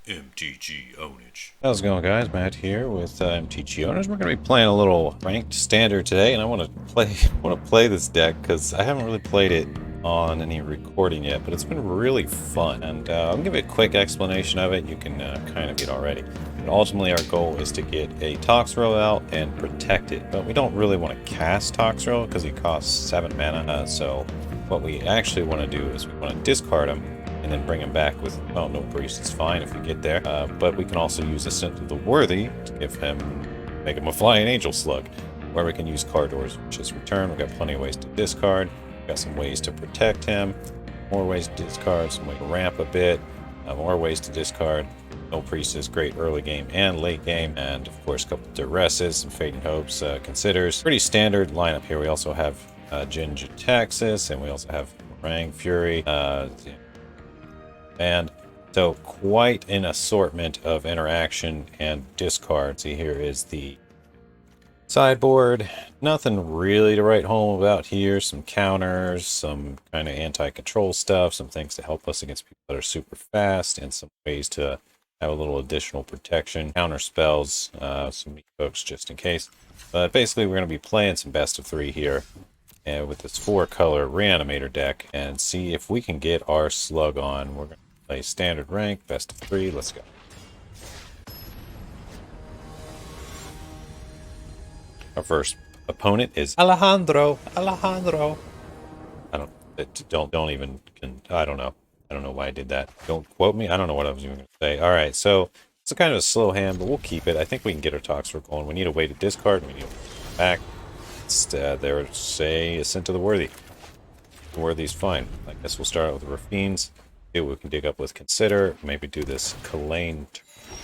MTG Ownage. How's it going, guys? Matt here with MTG Owners. We're going to be playing a little ranked standard today, and I want to play this deck because I haven't really played it on any recording yet, but it's been really fun. And I'll give you a quick explanation of it. You can kind of get already. But ultimately, our goal is to get a Toxrill out and protect it, but we don't really want to cast Toxrill because he costs 7 mana. So what we actually want to do is we want to discard him and then bring him back with, well, no priest, it's fine if we get there. But we can also use Ascent of the Worthy to make him a Flying Angel Slug, where we can use card doors, which is return. We've got plenty of ways to discard. We've got some ways to protect him, more ways to discard, some way to ramp a bit, more ways to discard. No priest is great early game and late game, and of course a couple duresses, some fading hopes, considers. Pretty standard lineup here. We also have Jinja Taxis, and we also have Rang Fury, and so quite an assortment of interaction and discard. See, here is the sideboard. Nothing really to write home about here. Some counters, some kind of anti-control stuff, some things to help us against people that are super fast, and some ways to have a little additional protection. Counter spells, some meat hooks just in case. But basically we're going to be playing some best of 3 here with this 4-color reanimator deck and see if we can get our slug on. We're going to play standard rank, best of 3. Let's go. Our first opponent is Alejandro. I don't know. I don't know why I did that. Don't quote me. I don't know what I was even going to say. All right, so it's a kind of a slow hand, but we'll keep it. I think we can get our Toxrill going. We need a way to discard. We need a back. There, say Ascent to the Worthy. The Worthy's fine. I guess we'll start out with Rafines. See what we can dig up with Consider. Maybe do this Kalane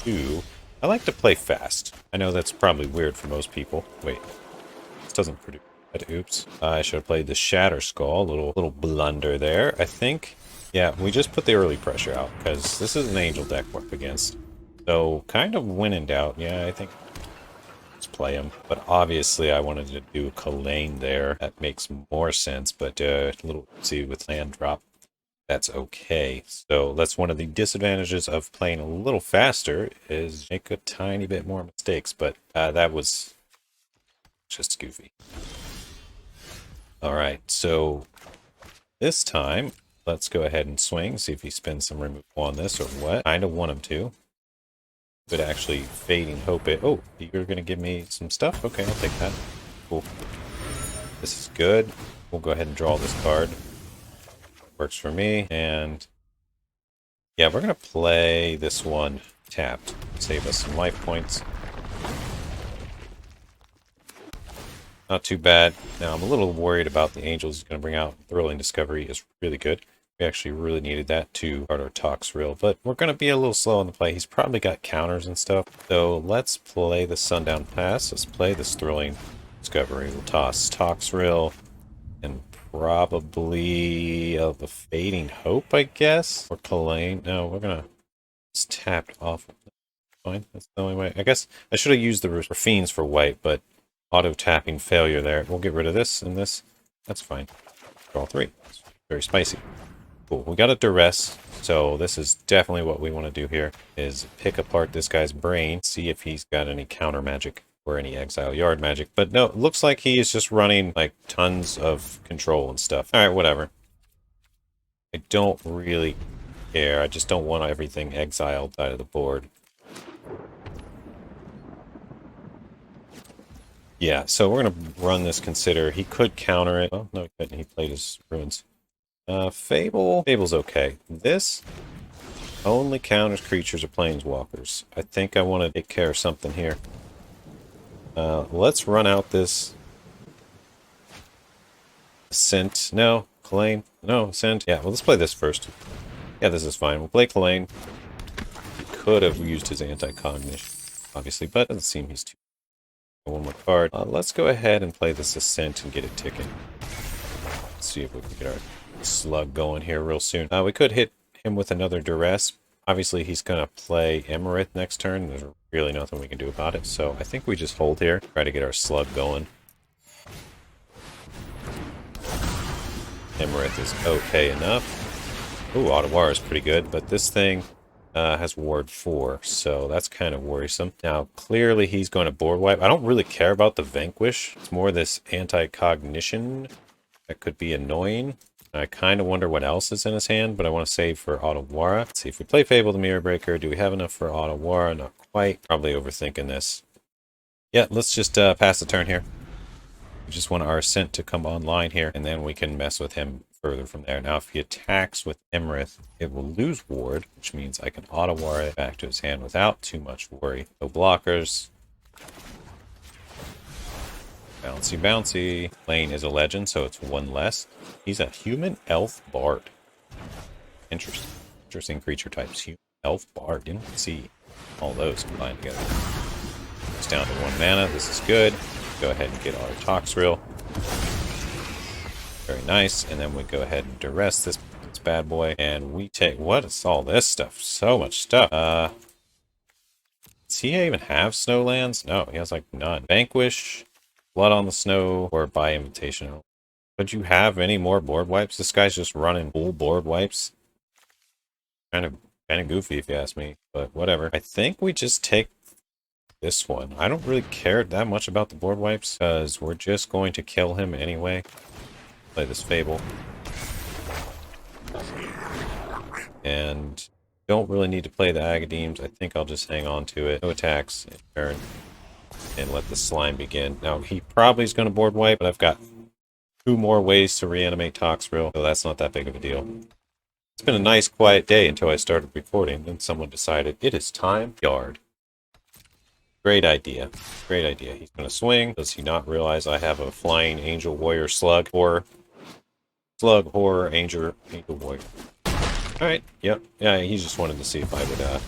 2. I like to play fast. I know that's probably weird for most people. Wait, this doesn't produce that. Oops. I should have played the Shatter Skull. Little blunder there, I think. Yeah, we just put the early pressure out because this is an Angel deck we're up against. So kind of when in doubt, yeah, I think let's play him. But obviously I wanted to do Kalane there. That makes more sense, but a little see with land drop. That's okay. So that's one of the disadvantages of playing a little faster is make a tiny bit more mistakes, but that was just goofy. All right, so this time let's go ahead and swing, see if he spends some removal on this or what. Kind of want him to. But actually fading hope it. Oh, you're gonna give me some stuff? Okay, I'll take that. Cool. This is good. We'll go ahead and draw this card. Works for me, and yeah, we're gonna play this one tapped. Save us some life points. Not too bad. Now I'm a little worried about the Angels he's gonna bring out. Thrilling Discovery is really good. We actually really needed that to start our Toxrill, but we're gonna be a little slow on the play. He's probably got counters and stuff. So let's play the Sundown Pass. Let's play this Thrilling Discovery. We'll toss Toxrill and probably the Fading Hope, I guess, or Kalane. No, we're gonna just tapped off. Fine, that's the only way. I guess I should have used the Rafines for white, but auto tapping failure there. We'll get rid of this and this. That's fine. Draw 3. It's very spicy. Cool. We got a duress, so this is definitely what we want to do here: is pick apart this guy's brain, see if he's got any counter magic or any exile yard magic. But no, it looks like he is just running like tons of control and stuff. All right, whatever. I don't really care. I just don't want everything exiled out of the board. Yeah, so we're gonna run this Consider. He could counter it. Oh no, he couldn't. He played his ruins. Fable's okay. This only counters creatures or planeswalkers. I think I want to take care of something here. Let's run out this Ascent. No, Kalane. No, Ascent. Yeah, well, let's play this first. Yeah, this is fine. We'll play Kalane. He could have used his anti-cognition, obviously, but it doesn't seem he's too. One more card. Let's go ahead and play this Ascent and get it ticking. Let's see if we can get our slug going here real soon. We could hit him with another duress. Obviously, he's going to play Emerith next turn. There's really nothing we can do about it. So I think we just hold here. Try to get our slug going. Emerith is okay enough. Ooh, Ottawa is pretty good, but this thing has ward 4, so that's kind of worrisome. Now, clearly he's going to board wipe. I don't really care about the Vanquish. It's more this anti-cognition that could be annoying. I kind of wonder what else is in his hand, but I want to save for Otawara. Let's see, if we play Fable the Mirror Breaker, do we have enough for Otawara? Not quite. Probably overthinking this. Yeah, let's just pass the turn here. We just want our Ascent to come online here, and then we can mess with him further from there. Now, if he attacks with Emrith, it will lose ward, which means I can Otawara it back to his hand without too much worry. No blockers. Bouncy, bouncy. Lane is a legend, so it's one less. He's a human elf bard. Interesting. Interesting creature types. Human elf bard. Didn't see all those combined together. It's down to 1 mana. This is good. Go ahead and get our Toxrill. Very nice. And then we go ahead and duress this bad boy. And we take... What is all this stuff? So much stuff. Does he even have Snowlands? No, he has like none. Vanquish, Blood on the Snow, or by Invitational. Would you have any more board wipes? This guy's just running full board wipes. Kind of goofy if you ask me, but whatever. I think we just take this one. I don't really care that much about the board wipes because we're just going to kill him anyway. Play this Fable. And don't really need to play the Agadeems. I think I'll just hang on to it. No attacks in turn. And let the slime begin. Now, he probably is going to board wipe, but I've got 2 more ways to reanimate Toxrill, so that's not that big of a deal. It's been a nice, quiet day until I started recording, then someone decided it is time yard. Great idea. Great idea. He's going to swing. Does he not realize I have a flying angel warrior slug horror? Slug horror angel warrior. Alright, yep. Yeah, he just wanted to see if I would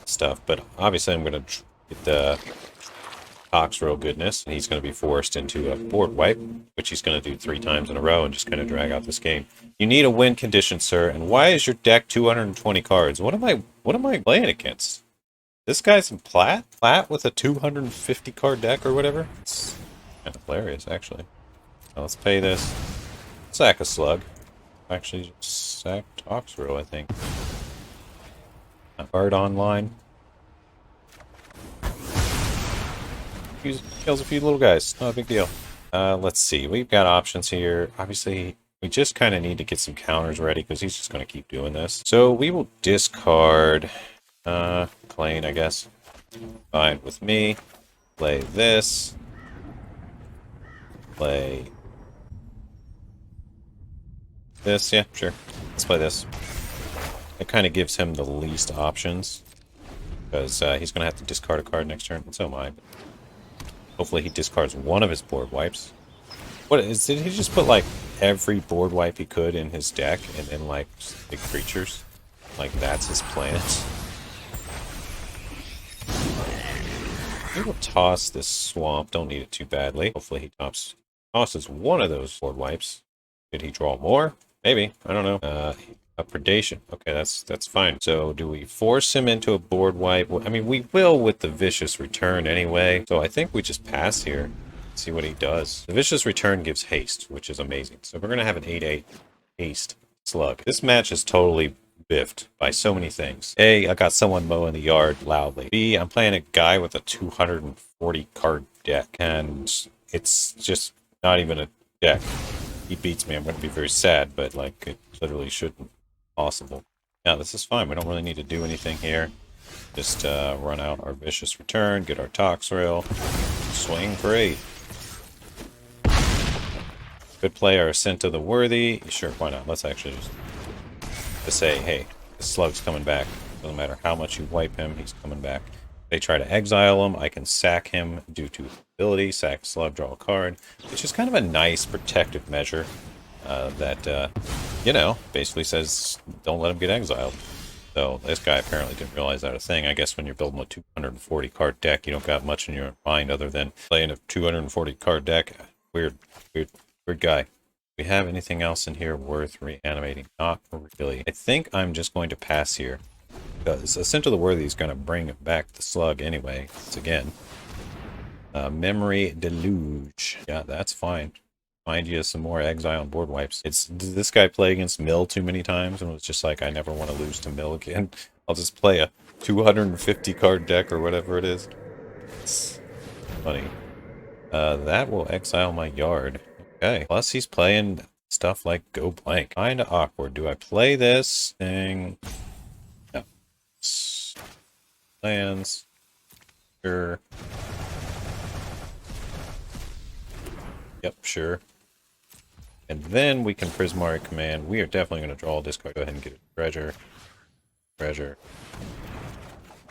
stuff, but obviously I'm going to get the Toxrill goodness, and he's going to be forced into a board wipe, which he's going to do 3 times in a row and just kind of drag out this game. You need a win condition, sir, and why is your deck 220 cards? What am I playing against? This guy's in plat with a 250 card deck or whatever? It's kind of hilarious, actually. Now let's pay this. Sack a slug. Actually, just sack Toxrill, I think. Art online. Kills a few little guys. Not a big deal. Let's see. We've got options here. Obviously, we just kind of need to get some counters ready because he's just going to keep doing this. So we will discard Clane, I guess. Fine with me. Play this. Play this. Yeah, sure. Let's play this. It kind of gives him the least options because he's going to have to discard a card next turn. And so am I. Hopefully he discards one of his board wipes. Did he just put like every board wipe he could in his deck and then like big creatures? Like that's his plan. We will toss this swamp. Don't need it too badly. Hopefully he tosses one of those board wipes. Did he draw more? Maybe. I don't know. A predation. Okay, that's fine. So do we force him into a board wipe? I mean, we will with the vicious return anyway. So I think we just pass here. See what he does. The vicious return gives haste, which is amazing. So we're gonna have an 8/8 haste slug. This match is totally biffed by so many things. A, I got someone mowing the yard loudly. B, I'm playing a guy with a 240 card deck, and it's just not even a deck. He beats me. I'm going to be very sad, but like it literally shouldn't. Possible. Now this is fine. We don't really need to do anything here. Just run out our vicious return, get our Toxrill, swing for 8. Could play our Ascent of the Worthy. Sure, why not? Let's actually just say, hey, the slug's coming back. Doesn't matter how much you wipe him, he's coming back. If they try to exile him, I can sack him due to ability, sack slug, draw a card, which is kind of a nice protective measure. That, you know, basically says don't let him get exiled. So this guy apparently didn't realize that a thing. I guess when you're building a 240 card deck, you don't got much in your mind other than playing a 240 card deck. Weird guy. We have anything else in here worth reanimating? Not really. I think I'm just going to pass here because Ascent of the Worthy is going to bring back the slug anyway. It's again. Memory Deluge. Yeah, that's fine. Find you some more exile and board wipes. Did this guy play against Mill too many times and was just like, I never want to lose to Mill again. I'll just play a 250 card deck or whatever it is. It's funny. That will exile my yard. Okay. Plus he's playing stuff like Go Blank. Kinda awkward. Do I play this thing? No. Lands. Sure. Yep, sure. And then we can Prismari Command. We are definitely going to draw this card. Go ahead and get a treasure. Treasure.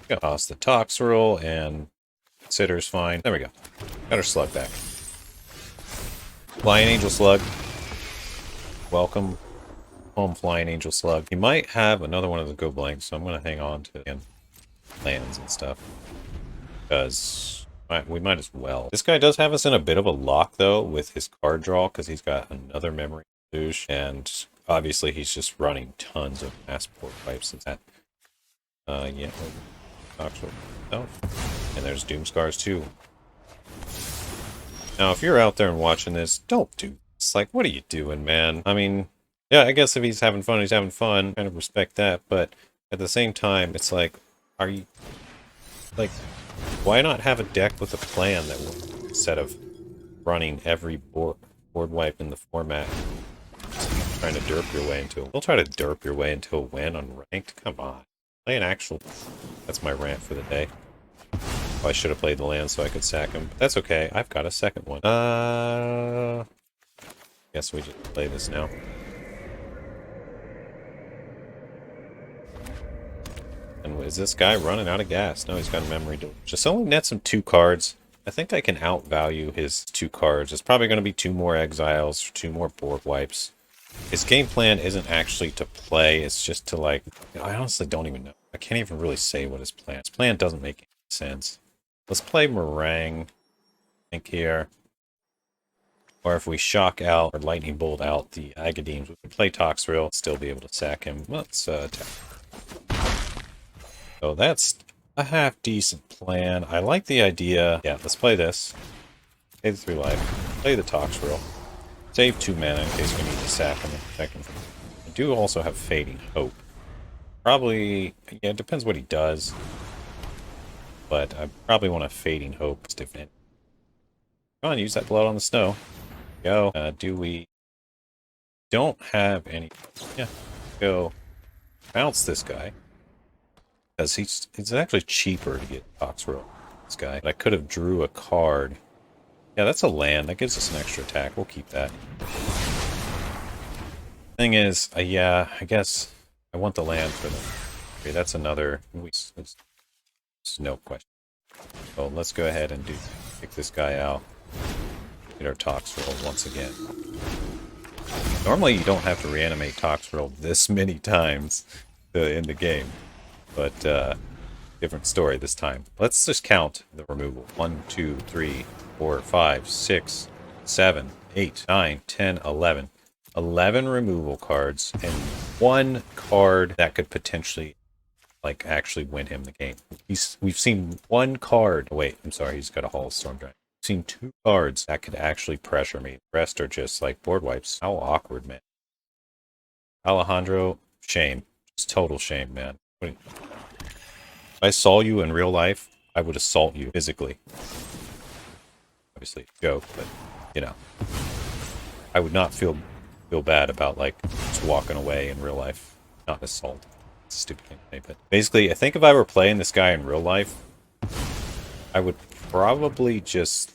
Gonna toss the Toxrill and Consider's fine. There we go. Got our Slug back. Flying Angel Slug. Welcome home, Flying Angel Slug. He might have another one of the Go Blanks, so I'm going to hang on to lands and stuff. Because we might as well. This guy does have us in a bit of a lock, though, with his card draw, because he's got another memory douche, and obviously he's just running tons of passport wipes and that. Yeah. Oh. And there's Doomscars, too. Now, if you're out there and watching this, don't do this. Like, what are you doing, man? I mean, yeah, I guess if he's having fun, he's having fun. Kind of respect that, but at the same time, it's like, are you... Like... Why not have a deck with a plan that will, instead of running every board wipe in the format, trying to derp your way into it? Don't try to derp your way into a win on ranked. Come on. Play an actual... That's my rant for the day. Oh, I should have played the land so I could sack him. But that's okay. I've got a second one. Guess we just play this now. And is this guy running out of gas? No, he's got a memory to just only nets him 2 cards. I think I can outvalue his 2 cards. It's probably going to be 2 more exiles, 2 more board wipes. His game plan isn't actually to play. It's just to, like, I honestly don't even know. I can't even really say what his plan is. His plan doesn't make any sense. Let's play Meringue, I think, here. Or if we shock out or lightning bolt out the Agadeems, we can play Toxrill, still be able to sack him. Let's attack. So that's a half-decent plan. I like the idea. Yeah, let's play this. Pay the 3 life. Play the Toxrill. Save 2 mana in case we need to sack him and protect him from... I do also have Fading Hope. Probably... Yeah, it depends what he does. But I probably want a Fading Hope. Come on, use that blood on the snow. Go. Do we... Don't have any... Yeah. Go. Bounce this guy. Because it's actually cheaper to get Toxrill, this guy. But I could have drew a card. Yeah, that's a land. That gives us an extra attack. We'll keep that. Thing is, yeah, I guess I want the land for them. Okay, that's another... It's no question. So let's go ahead and pick this guy out. Get our Toxrill once again. Normally you don't have to reanimate Toxrill this many times in the game. But, different story this time. Let's just count the removal. 1, 2, 3, 4, 5, 6, 7, 8, 9, 10, 11. 11 removal cards, and 1 card that could potentially, like, actually win him the game. We've seen 1 card. Oh, wait, I'm sorry, he's got a Hall of Storm Giant. We've seen 2 cards that could actually pressure me. The rest are just, like, board wipes. How awkward, man. Alejandro, shame. Just total shame, man. If I saw you in real life, I would assault you physically. Obviously, joke, but, you know. I would not feel bad about, like, just walking away in real life. Not assault. It's a stupid thing to say, but basically, I think if I were playing this guy in real life, I would probably just...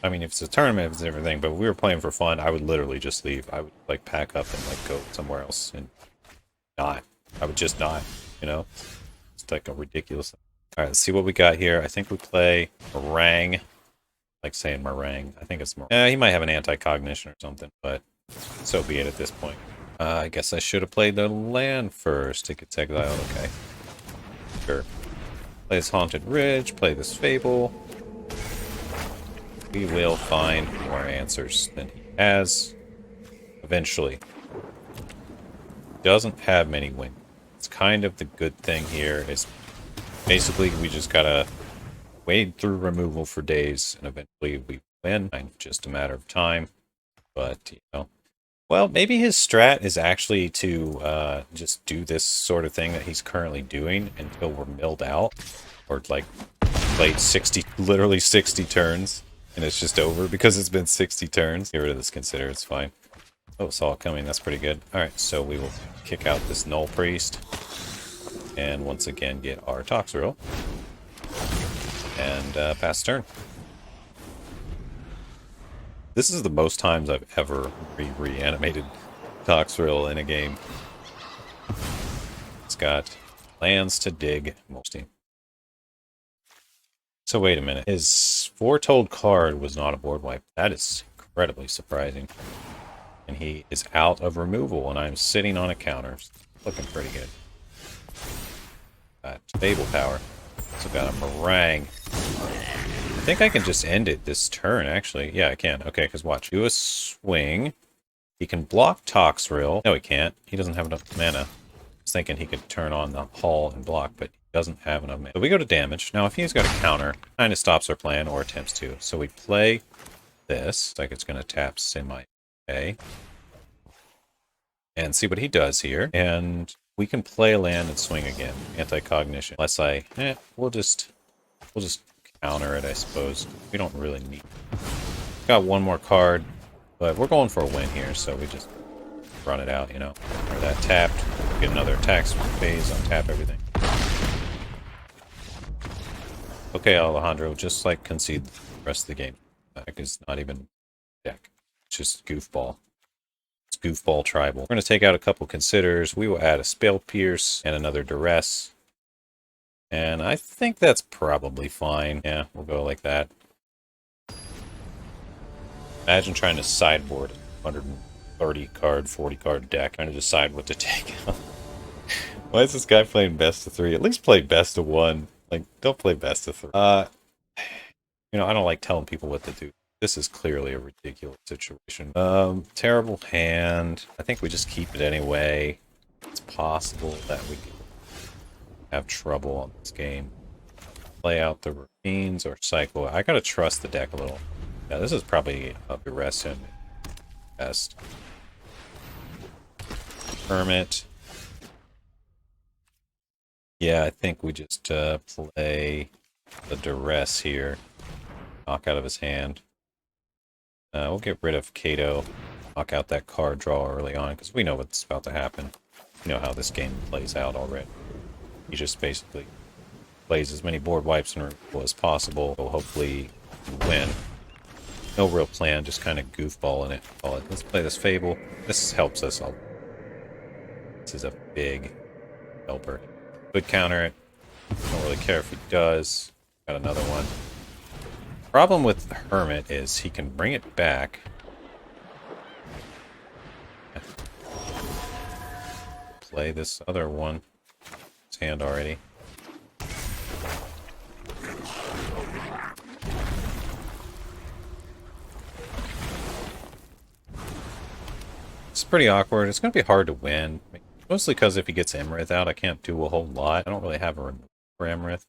I mean, if it's a tournament, if it's everything, but if we were playing for fun, I would literally just leave. I would, like, pack up and, like, go somewhere else and not. I would just not, you know? It's like a ridiculous thing. Alright, let's see what we got here. I think we play Meringue. I like saying Meringue. I think it's more... he might have an anti-cognition or something, but so be it at this point. I guess I should have played the land first. It gets exiled, okay. Sure. Play this Haunted Ridge, play this Fable. We will find more answers than he has. Eventually. Doesn't have many wins. It's kind of the good thing here is basically we just gotta wade through removal for days and eventually we win. Just a matter of time. But, you know, well, maybe his strat is actually to just do this sort of thing that he's currently doing until we're milled out. Or, like, played 60, literally 60 turns. And it's just over because it's been 60 turns. Get rid of this consider, it's fine. Oh, saw it coming, that's pretty good. Alright, so we will kick out this Null Priest. And once again get our Toxrill. And pass turn. This is the most times I've ever reanimated Toxrill in a game. It's got lands to dig, mostly. So wait a minute. His foretold card was not a board wipe. That is incredibly surprising. And he is out of removal, and I'm sitting on a counter. Looking pretty good. Got stable power. So got a meringue. I think I can just end it this turn, actually. Yeah, I can. Okay, because watch. Do a swing. He can block Toxrill. No, he can't. He doesn't have enough mana. I was thinking he could turn on the Hull and block, but he doesn't have enough mana. So we go to damage. Now, if he's got a counter, kind of stops our plan or attempts to. So we play this. It's like it's going to tap Semi. Okay. And see what he does here. And we can play land and swing again. Anti-cognition. Unless we'll just counter it, I suppose. We don't really need. Got one more card, but we're going for a win here, so we just run it out, you know. Or that tapped. Get another attack phase, untap everything. Okay, Alejandro, just like concede the rest of the game. Deck is not even deck. It's just goofball. It's goofball tribal. We're going to take out a couple considers. We will add a Spell Pierce and another Duress. And I think that's probably fine. Yeah, we'll go like that. Imagine trying to sideboard a 130 card, 40 card deck, trying to decide what to take out. Why is this guy playing best of 3? At least play best of 1. Like, don't play best of 3. You know, I don't like telling people what to do. This is clearly a ridiculous situation. Terrible hand. I think we just keep it anyway. It's possible that we can have trouble on this game. Play out the routines or cycle. I gotta trust the deck a little. Yeah, this is probably a Duress and best. Hermit. Yeah, I think we just play the Duress here. Knock out of his hand. We'll get rid of Kato. Knock out that card draw early on, because we know what's about to happen. We know how this game plays out already. He just basically plays as many board wipes and removal as possible. We'll hopefully win. No real plan, just kind of goofball in it. Let's play this Fable. This helps us. This is a big helper. Could counter it. Don't really care if he does. Got another one. Problem with Hermit is he can bring it back. Play this other one. His hand already. It's pretty awkward. It's going to be hard to win. Mostly because if he gets Emerith out, I can't do a whole lot. I don't really have a removal for Emerith.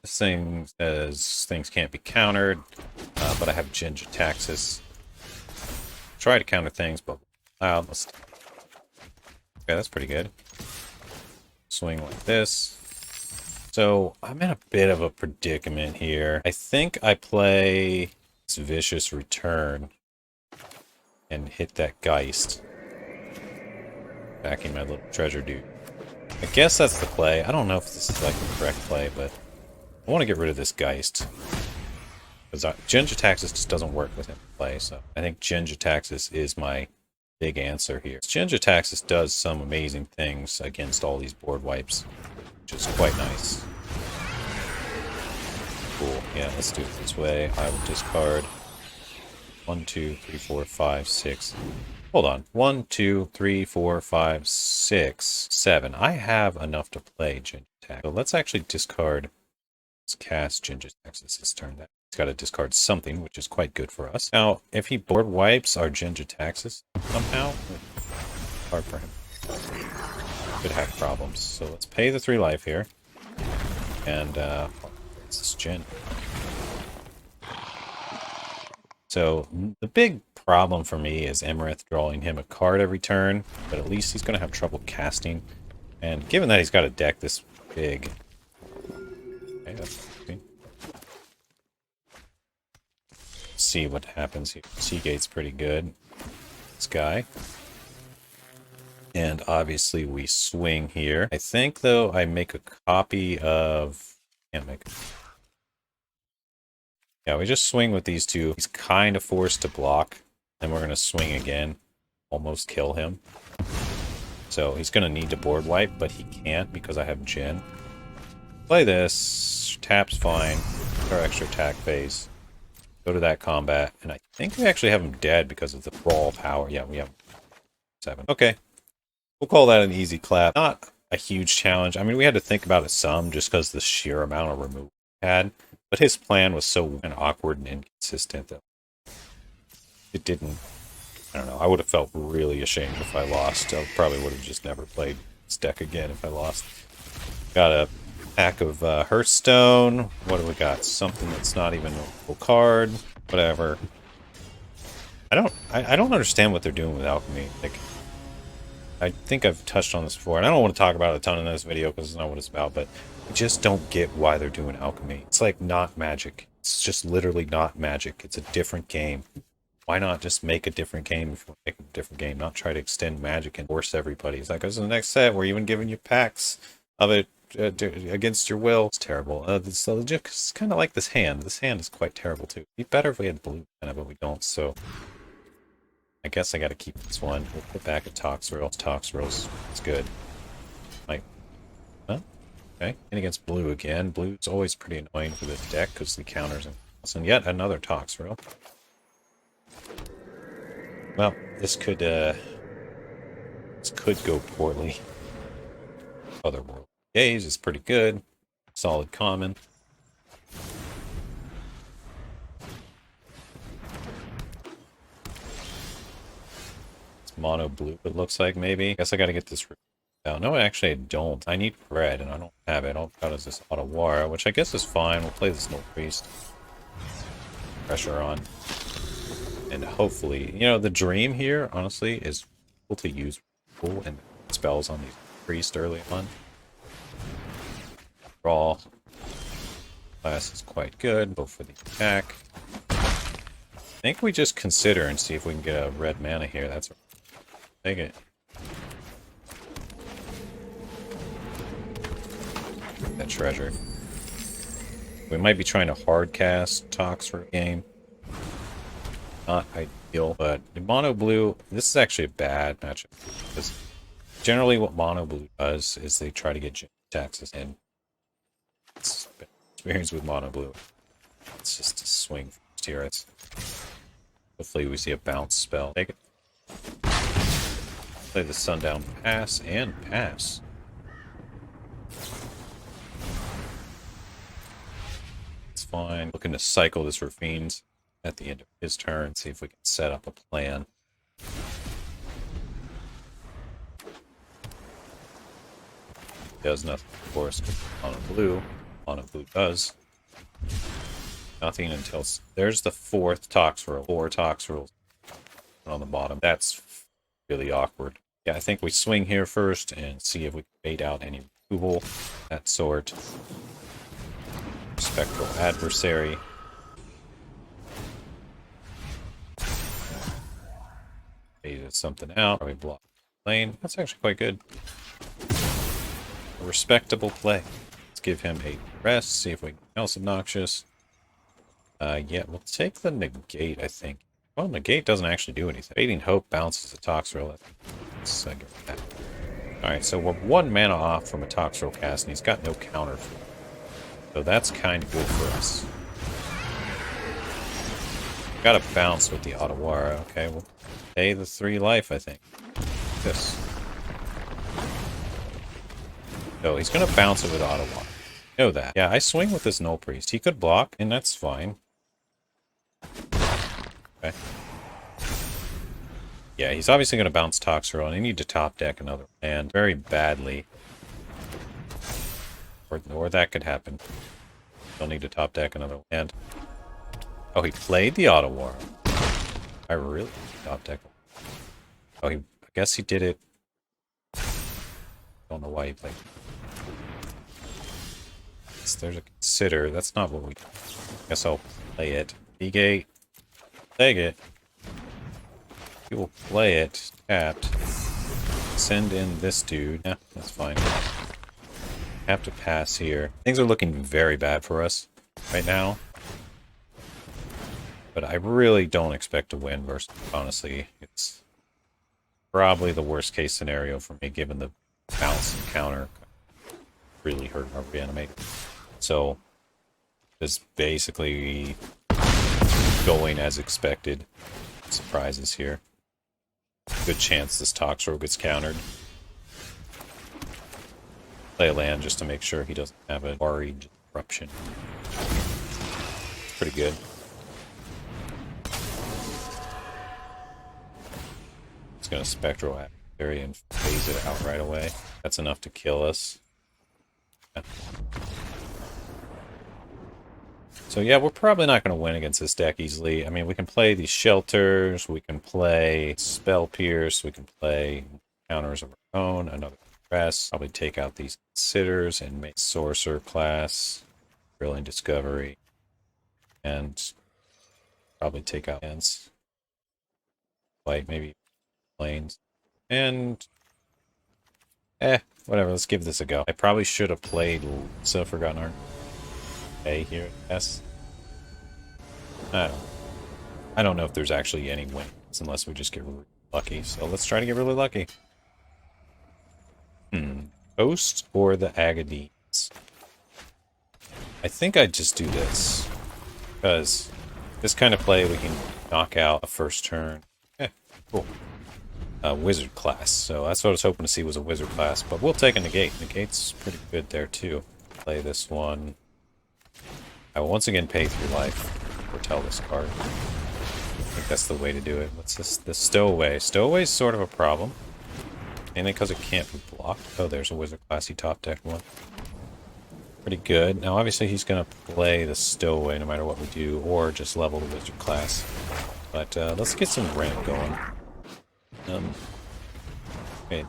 This thing says things can't be countered, but I have Gingiataxis. Try to counter things, but okay, that's pretty good. Swing like this. So I'm in a bit of a predicament here. I think I play this Vicious Return and hit that Geist. Backing my little treasure dude. I guess that's the play. I don't know if this is like the correct play, but I want to get rid of this Geist. Because Gingiataxis just doesn't work with him to play, so I think Gingiataxis is my big answer here. Gingiataxis does some amazing things against all these board wipes, which is quite nice. Cool. Yeah, let's do it this way. I will discard 1, 2, 3, 4, 5, 6. Hold on. 1, 2, 3, 4, 5, 6, 7. I have enough to play Gingiataxis. So let's actually discard. Let's cast Gingiataxis this turn. He's got to discard something, which is quite good for us. Now, if he board wipes our Gingiataxis somehow, hard for him. Could have problems. So let's pay the 3 life here. And, what's this Gin? So the big problem for me is Emerith drawing him a card every turn, but at least he's going to have trouble casting. And given that he's got a deck this big... Okay, that's interesting. See what happens here. Seagate's pretty good. This guy. And obviously we swing here. I think, though, I make a copy of... Can't make it. Yeah, we just swing with these two. He's kind of forced to block. Then we're going to swing again. Almost kill him. So he's going to need to board wipe, but he can't because I have Jin. Play this. Tap's fine. Our extra attack phase. Go to that combat. And I think we actually have him dead because of the brawl power. Yeah, we have 7. Okay. We'll call that an easy clap. Not a huge challenge. I mean, we had to think about it some just because the sheer amount of removal we had. But his plan was so awkward and inconsistent that it didn't... I don't know. I would have felt really ashamed if I lost. I probably would have just never played this deck again if I lost. Got a pack of Hearthstone. What do we got? Something that's not even a full card. Whatever. I don't understand what they're doing with alchemy. Like, I think I've touched on this before, and I don't want to talk about it a ton in this video because it's not what it's about, but I just don't get why they're doing alchemy. It's like not Magic. It's just literally not Magic. It's a different game. Why not just make a different game if you want to make a different game? Not try to extend Magic and force everybody. It's like, this is the next set. We're even giving you packs of it against your will. It's terrible. So it's kind of like this hand. This hand is quite terrible too. It'd be better if we had blue mana, but we don't, so... I guess I gotta keep this one. We'll put back a Toxrill. Toxrill's it's good. Like, huh? Okay. And against blue again. Blue's always pretty annoying for the deck because the counters and yet another Toxrill. Well, this could go poorly. Otherworld Gaze is pretty good. Solid common. Mono blue, it looks like, maybe. I guess I gotta get this down. No, actually I don't. I need red, and I don't have it. All I've got is this Otawara, which I guess is fine. We'll play this Null Priest. Pressure on. And hopefully, you know, the dream here, honestly, is able to use cool and spells on these Priest early on. Draw. Class is quite good. Go for the attack. I think we just consider and see if we can get a red mana here. That's take it. That treasure. We might be trying to hard cast Tox for a game. Not ideal, but in mono blue, this is actually a bad matchup because generally what mono blue does is they try to get taxes in. It's experience with mono blue. It's just a swing first here. It's hopefully we see a bounce spell. Take it. Play the Sundown Pass and pass. It's fine. Looking to cycle this for Fiends at the end of his turn. See if we can set up a plan. Does nothing, of course, because mono blue does nothing until there's the 4th Toxrill. 4 Toxrills on the bottom. That's really awkward. Yeah, I think we swing here first and see if we can bait out any removal, that sort. Spectral Adversary. Baited something out. Probably block lane. That's actually quite good. A respectable play. Let's give him a rest, see if we can else obnoxious. Yeah, we'll take the negate, I think. Well, negate doesn't actually do anything. Fading Hope bounces a Toxrill. Let's give it that. Alright, so we're 1 mana off from a Toxrill cast, and he's got no counter. So that's kind of good for us. Got to bounce with the Otawara. Okay, we'll pay the 3 life, I think. This. No, he's going to bounce it with Otawara. Know that. Yeah, I swing with this Null Priest. He could block, and that's fine. Okay. Yeah, he's obviously going to bounce Toxrill, and I need to top deck another land very badly. Or that could happen. Still need to top deck another land. Oh, he played the Otawara. I really top deck. Oh, I guess he did it. Don't know why he played. There's a consider. That's not what we. Guess I'll play it. D-gate. Take it. He will play it. Tapped. Send in this dude. Yeah, that's fine. Have to pass here. Things are looking very bad for us right now. But I really don't expect to win versus, honestly, it's probably the worst case scenario for me given the bounce and counter really hurt our reanimator. So it's basically going as expected. Surprises here. Good chance this Toxro gets countered. Play a land just to make sure he doesn't have a worried disruption. Pretty good. It's gonna Spectral Area and phase it out right away. That's enough to kill us. Yeah. So yeah, we're probably not going to win against this deck easily. I mean, we can play these shelters, we can play Spell Pierce, we can play counters of our own, another press, probably take out these considers and make Sorcerer class, Brilliant Discovery, and probably take out ends. Like maybe planes. And whatever, let's give this a go. I probably should have played so Forgotten Art. A here, S. I don't know if there's actually any wins unless we just get really lucky. So let's try to get really lucky. Ghost or the Agadines? I think I'd just do this because this kind of play we can knock out a first turn. Cool. Wizard class. So that's what I was hoping to see was a wizard class, but we'll take a negate. Negate's pretty good there too. Play this one. I will once again pay through life. Foretell this card. I think that's the way to do it. What's this? The Stowaway. Stowaway is sort of a problem. Mainly because it can't be blocked. Oh, there's a wizard class. He top decked one. Pretty good. Now, obviously, he's going to play the Stowaway no matter what we do, or just level the wizard class. But let's get some ramp going. Okay.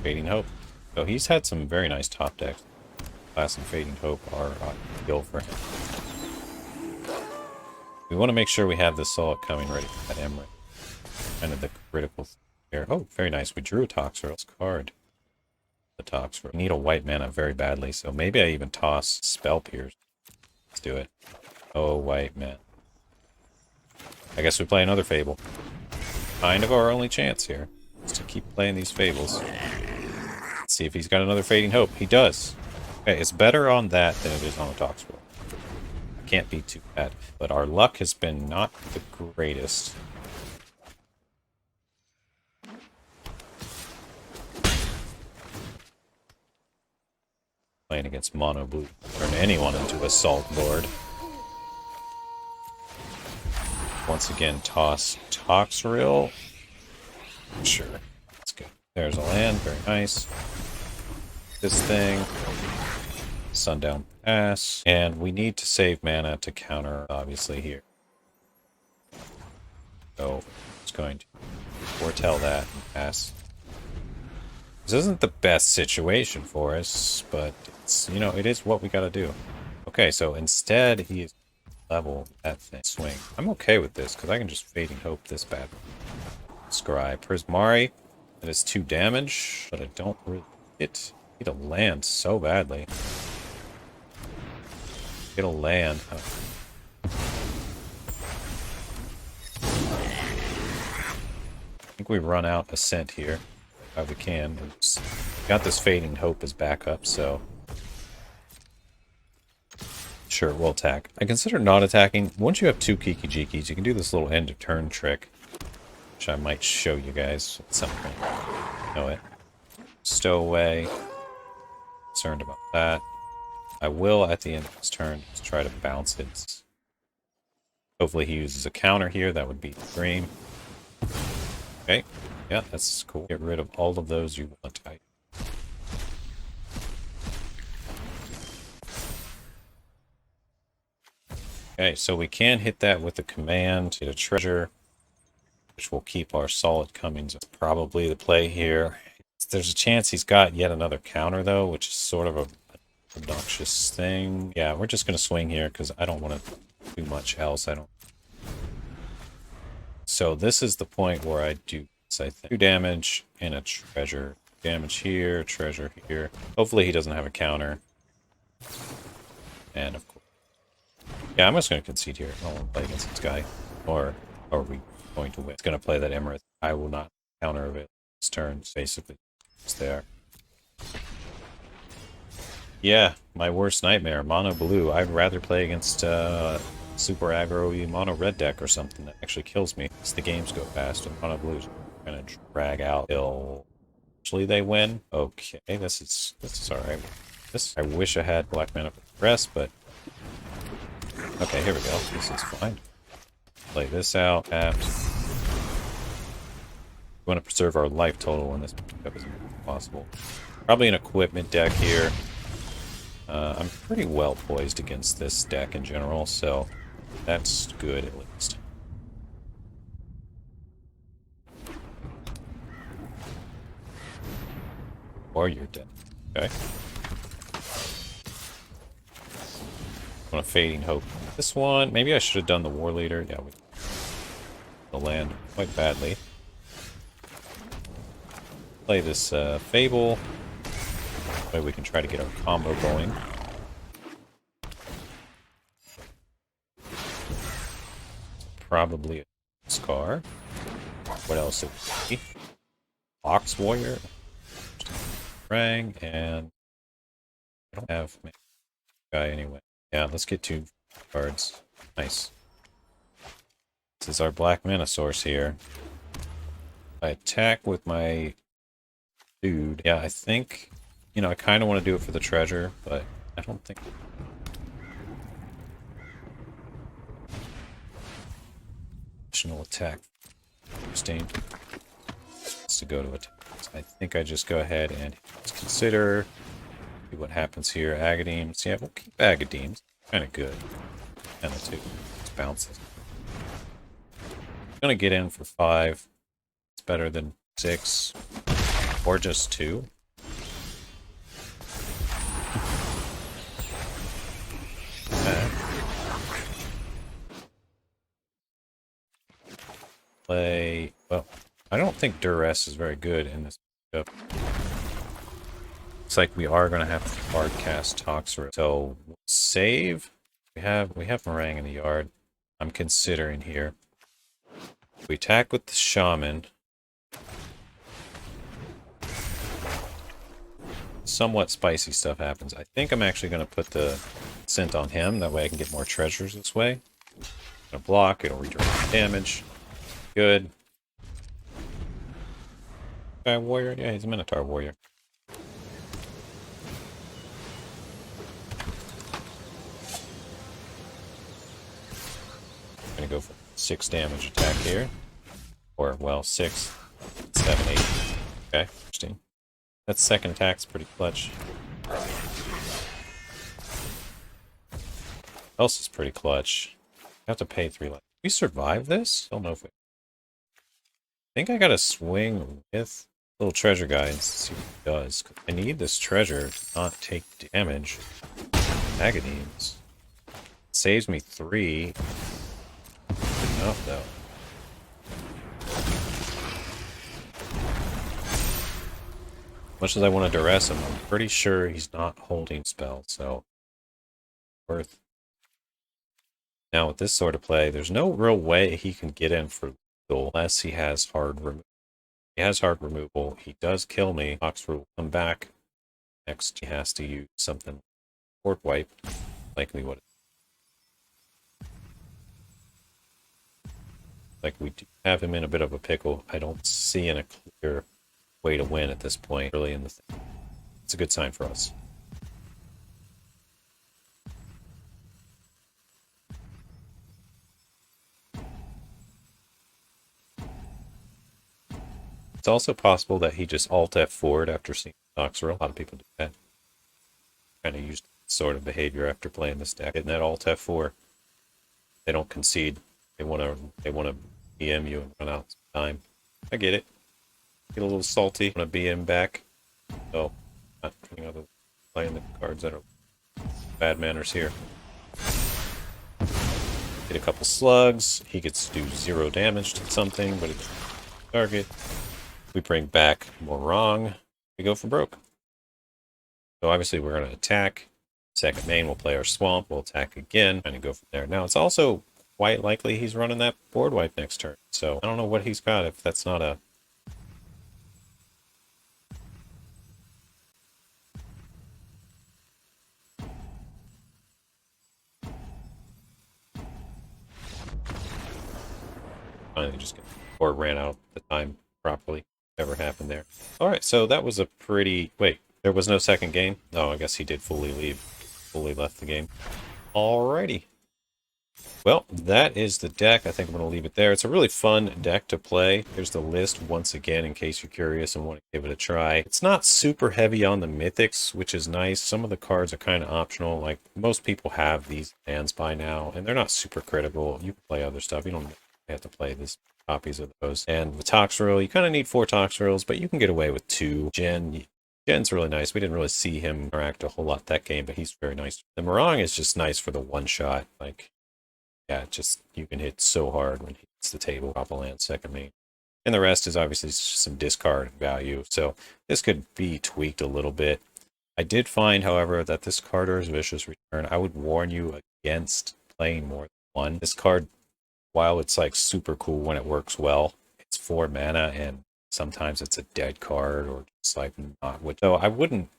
Fading Hope. So he's had some very nice top decks. Class and Fading Hope are ideal for him. We want to make sure we have the Solid coming ready for that Emerald. Kind of the critical thing here. Oh, very nice. We drew a Toxrill's card. The Toxrill. We need a white mana very badly, so maybe I even toss Spell Pierce. Let's do it. Oh, white man. I guess we play another Fable. Kind of our only chance here is to keep playing these Fables. Let's see if he's got another Fading Hope. He does. Okay, it's better on that than it is on the Toxrill. Can't be too bad. But our luck has been not the greatest. Playing against mono blue. Turn anyone into a Salt Lord. Once again, toss Toxrill. Sure. Let's go. There's a land. Very nice. This thing. Sundown Pass. And we need to save mana to counter, obviously, here. So, it's going to foretell that and pass. This isn't the best situation for us, but it's, you know, it is what we gotta do. Okay, so instead, he is level that thing. Swing. I'm okay with this, because I can just Fading Hope this bad. Scry. Prismari. That is 2 damage, but I don't really hit. Need to land so badly. Get a land. Oh. I think we run out Ascent here. If we can. Oops. Got this Fading Hope as backup, so sure, we'll attack. I consider not attacking. Once you have 2 Kiki-Jikis, you can do this little end of turn trick, which I might show you guys at some point. Know it. Stowaway. Concerned about that. I will, at the end of his turn, just try to bounce it. Hopefully he uses a counter here. That would be the dream. Okay. Yeah, that's cool. Get rid of all of those you want. Okay, so we can hit that with a command, get a treasure, which will keep our solid Cummings. That's probably the play here. There's a chance he's got yet another counter, though, which is sort of a obnoxious thing. Yeah, we're just going to swing here because I don't want to do much else. I don't. So this is the point where I do this, I think. 2 damage and a treasure. Damage here, treasure here. Hopefully he doesn't have a counter. And of course. Yeah, I'm just going to concede here. I don't want to play against this guy. Or are we going to win? It's going to play that Emerald. I will not counter of it. This turn, basically. It's there. Yeah, my worst nightmare. Mono blue. I'd rather play against super aggro-y mono red deck or something that actually kills me. As the games go fast and mono blues are going to drag out till actually they win. Okay, this is alright. I wish I had black mana for the rest, but okay, here we go. This is fine. Play this out. Tapped. We want to preserve our life total when this pickup is possible. Probably an equipment deck here. I'm pretty well poised against this deck in general, so that's good at least. Warrior deck. Okay. On a fading hope. This one, maybe I should have done the war leader. Yeah, the land quite badly. Play this Fable. That way we can try to get our combo going. Probably a Scar. What else would it be? Ox Warrior. Rang, and I don't have my guy anyway. Yeah, let's get 2 cards. Nice. This is our black mana source here. I attack with my dude. Yeah, I think, you know, I kind of want to do it for the treasure, but I don't think. Additional attack. Interesting. To go to attack. I think I just go ahead and consider. See what happens here. Agadeems. Yeah, we'll keep Agadeems. Kind of good. And the 2. Just bounces. I'm gonna get in for 5. It's better than 6. Or just 2. Play. Well, I don't think Duress is very good in this pickup. Looks like we are going to have to hard cast Toxra. So save. We have Meringue in the yard. I'm considering here. We attack with the Shaman. Somewhat spicy stuff happens. I think I'm actually going to put the scent on him. That way I can get more treasures this way. Gonna block. It'll redirect damage. Good. Guy warrior? Yeah, he's a Minotaur warrior. I'm gonna go for 6 damage attack here. Or, well, 6, 7, 8. Okay, interesting. That second attack's pretty clutch. Else is pretty clutch. I have to pay 3 life. We survive this? Don't know if we. I think I gotta swing with little treasure guy and see what he does. I need this treasure to not take damage. Agadeems. Saves me 3. Good enough though. Much as I want to duress him, I'm pretty sure he's not holding spell, so worth. Now with this sort of play, there's no real way he can get in for lethal unless he has hard removal. He has hard removal. He does kill me. Oxford will come back. Next, he has to use something. Port wipe. Likely what it is. Like we do have him in a bit of a pickle. I don't see in a clear way to win at this point. Early in the thing. It's a good sign for us. It's also possible that he just alt F forward after seeing Noxera. A lot of people do that. Kind of used sort of behavior after playing this deck. Hitting that alt F4. They don't concede. They want to BM you and run out some time. I get it. Get a little salty. Want to BM back. So not playing the cards that are bad manners here. Get a couple slugs. He gets to do 0 damage to something, but it's target. We bring back Morong. We go for broke. So obviously we're going to attack. Second main, we'll play our swamp. We'll attack again and go from there. Now it's also quite likely he's running that board wipe next turn. So I don't know what he's got if that's not a... Finally just get... Or ran out the time properly. Whatever happened there. Alright, so that was a pretty... Wait, there was no second game? Oh, I guess he did fully leave. Fully left the game. Alrighty. Well, that is the deck. I think I'm going to leave it there. It's a really fun deck to play. Here's the list once again in case you're curious and want to give it a try. It's not super heavy on the mythics, which is nice. Some of the cards are kind of optional. Like, most people have these lands by now, and they're not super critical. You can play other stuff. You don't have to play this copies of those. And the Toxrill, you kind of need 4 Toxrills, but you can get away with 2. Jen's really nice. We didn't really see him interact a whole lot that game, but he's very nice. The Morong is just nice for the one-shot. Like, yeah, just you can hit so hard when he hits the table, drop a land, second main. And the rest is obviously some discard value. So this could be tweaked a little bit. I did find, however, that this Carter's Vicious Return, I would warn you against playing more than one. This card, while it's like super cool when it works well, it's 4 mana and sometimes it's a dead card or just like not. So I wouldn't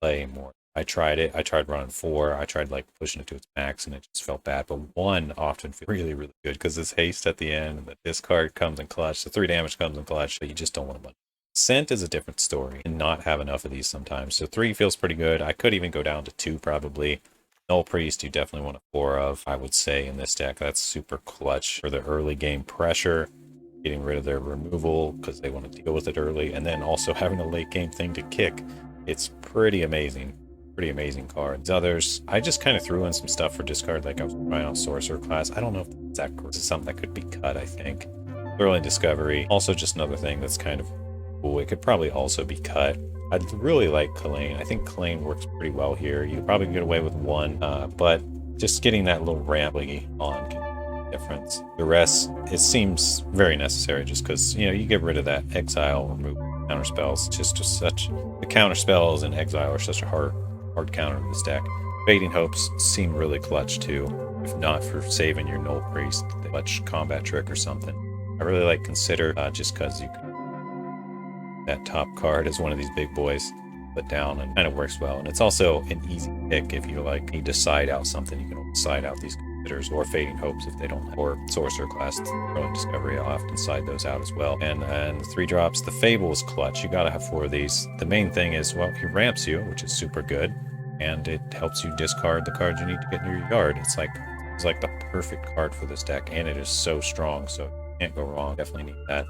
play more. I tried it. I tried running 4. I tried like pushing it to its max and it just felt bad. But 1 often feels really, really good because this haste at the end and the discard comes in clutch. The 3 damage comes in clutch, but you just don't want to bunch. Scent is a different story and not have enough of these sometimes. So 3 feels pretty good. I could even go down to 2 probably. Null Priest, you definitely want a 4 of, I would say, in this deck. That's super clutch for the early game pressure. Getting rid of their removal because they want to deal with it early. And then also having a late game thing to kick. It's pretty amazing. Pretty amazing cards. Others, I just kind of threw in some stuff for discard, like I was trying out Sorcerer class. I don't know if this is something that could be cut, I think. Early Discovery, also just another thing that's kind of cool. It could probably also be cut. I'd really like Kalane. I think Kalane works pretty well here. You probably get away with 1, but just getting that little rambly on can make a difference. The rest, it seems very necessary just because, you know, you get rid of that exile, remove counter spells. Just such, the counter spells and exile are such a hard counter to this deck. Fading Hopes seem really clutch too, if not for saving your Null Priest, the clutch combat trick or something. I really like Consider, just because you can, that top card is one of these big boys put down and kind of works well. And it's also an easy pick if you like need to side out something. You can side out these Considers or Fading Hopes if they don't, or Sorcerer class, Early Discovery. I'll often side those out as well. And the 3 drops, the Fable is clutch. You gotta have 4 of these. The main thing is, well, he ramps you, which is super good. And it helps you discard the cards you need to get in your yard. It's like the perfect card for this deck, and it is so strong, so you can't go wrong. Definitely need that.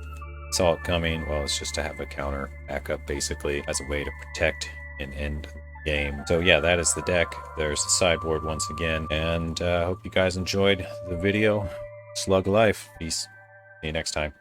Saw it coming. Well, it's just to have a counter backup, basically, as a way to protect and end the game. So yeah, that is the deck. There's the sideboard once again, and I hope you guys enjoyed the video. Slug Life. Peace. See you next time.